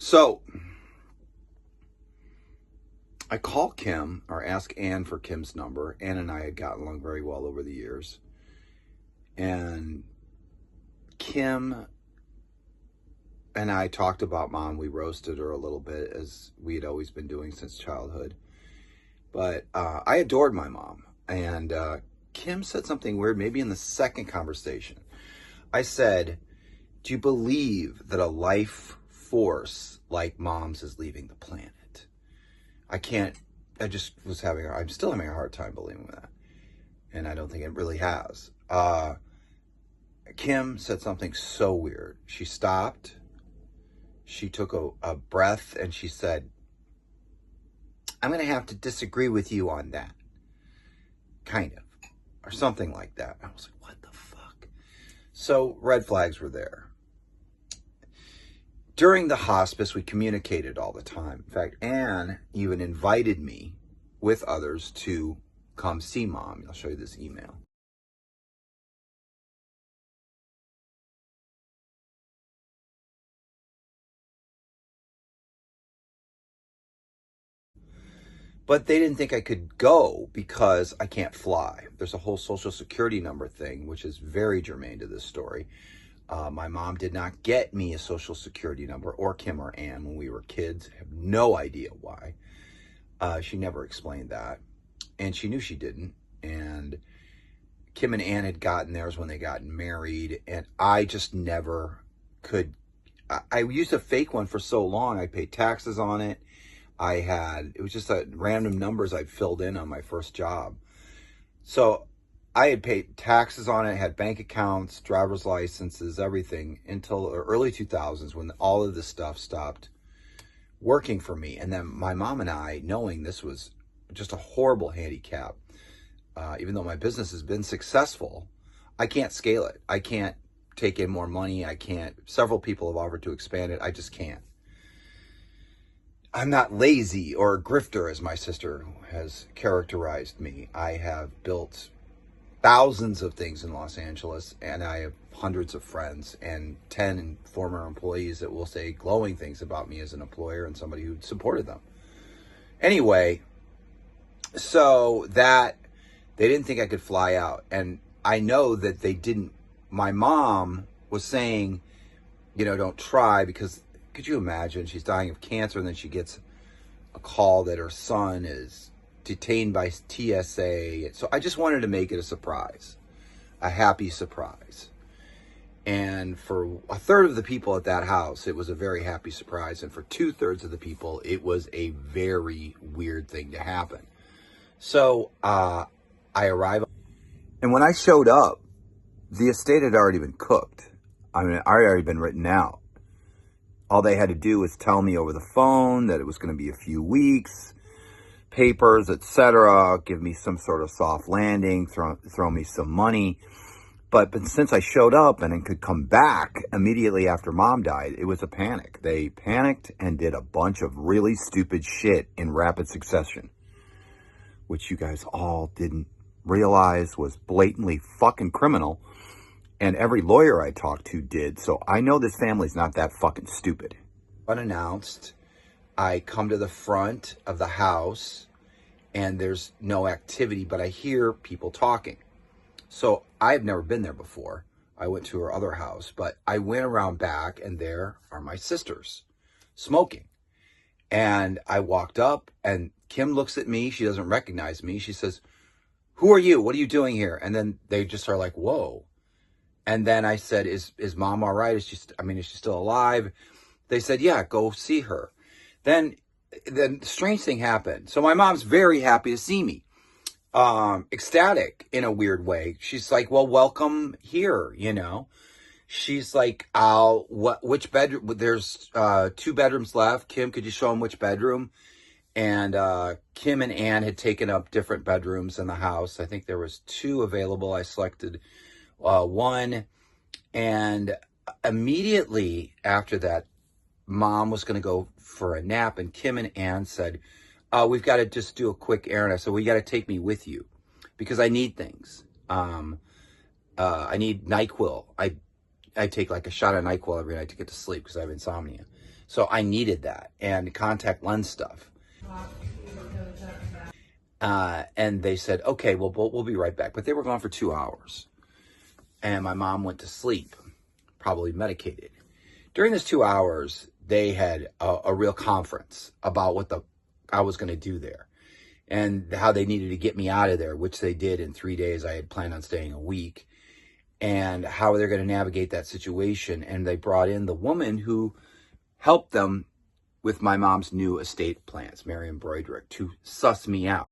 So I call Kim or ask Ann for Kim's number. Ann and I had gotten along very well over the years. And Kim and I talked about Mom. We roasted her a little bit, as we had always been doing since childhood. But I adored my mom. And Kim said something weird, maybe in the second conversation. I said, do you believe that a life force like Mom's is leaving the planet? I'm still having a hard time believing that. And I don't think it really has. Kim said something so weird. She stopped. She took a breath and she said, I'm going to have to disagree with you on that. Kind of. Or something like that. I was like, what the fuck? So red flags were there. During the hospice, we communicated all the time. In fact, Ann even invited me with others to come see Mom. I'll show you this email. But they didn't think I could go because I can't fly. There's a whole Social Security number thing, which is very germane to this story. My mom did not get me a Social Security number, or Kim or Ann, when we were kids. I have no idea why. She never explained that. And she knew she didn't. And Kim and Ann had gotten theirs when they got married. And I just never could. I used a fake one for so long. I paid taxes on it. It was just random numbers I'd filled in on my first job. So I had paid taxes on it, had bank accounts, driver's licenses, everything until the early 2000s when all of this stuff stopped working for me. And then my mom and I, knowing this was just a horrible handicap, even though my business has been successful, I can't scale it. I can't take in more money. Several people have offered to expand it. I just can't. I'm not lazy or a grifter, as my sister has characterized me. I have built thousands of things in Los Angeles, and I have hundreds of friends and 10 former employees that will say glowing things about me as an employer and somebody who supported them. Anyway, so that they didn't think I could fly out. And I know that they didn't. My mom was saying, don't try, because could you imagine? She's dying of cancer, and then she gets a call that her son is detained by TSA. So I just wanted to make it a surprise, a happy surprise. And for a third of the people at that house, it was a very happy surprise. And for 2/3 of the people, it was a very weird thing to happen. So I arrived. And when I showed up, the estate had already been cooked. I mean, it had already been written out. All they had to do was tell me over the phone that it was going to be a few weeks, papers, etc., give me some sort of soft landing, throw me some money. But since I showed up and could come back immediately after Mom died, it was a panic. They panicked and did a bunch of really stupid shit in rapid succession, which you guys all didn't realize was blatantly fucking criminal. And every lawyer I talked to did. So I know this family's not that fucking stupid. Unannounced, I come to the front of the house and there's no activity, but I hear people talking. So I've never been there before. I went to her other house, but I went around back and there are my sisters smoking. And I walked up and Kim looks at me. She doesn't recognize me. She says, "Who are you? What are you doing here?" And then they just are like, "Whoa." And then I said, is Mom all right? Is she still alive? They said, yeah, go see her. Then the strange thing happened. So my mom's very happy to see me. Ecstatic in a weird way. She's like, well, welcome here, She's like, which bedroom? There's 2 bedrooms left. Kim, could you show them which bedroom? And Kim and Ann had taken up different bedrooms in the house. I think there was 2 available. I selected one, and immediately after that, Mom was going to go for a nap, and Kim and Ann said, we've got to just do a quick errand. I said, well, you got to take me with you because I need things. I need NyQuil. I take like a shot of NyQuil every night to get to sleep because I have insomnia. So I needed that and contact lens stuff. And they said, okay, well, we'll be right back. But they were gone for 2 hours. And my mom went to sleep, probably medicated. During those 2 hours, they had a real conference about what I was going to do there and how they needed to get me out of there, which they did in 3 days. I had planned on staying a week, and how they're going to navigate that situation. And they brought in the woman who helped them with my mom's new estate plans, Marion Broderick, to suss me out.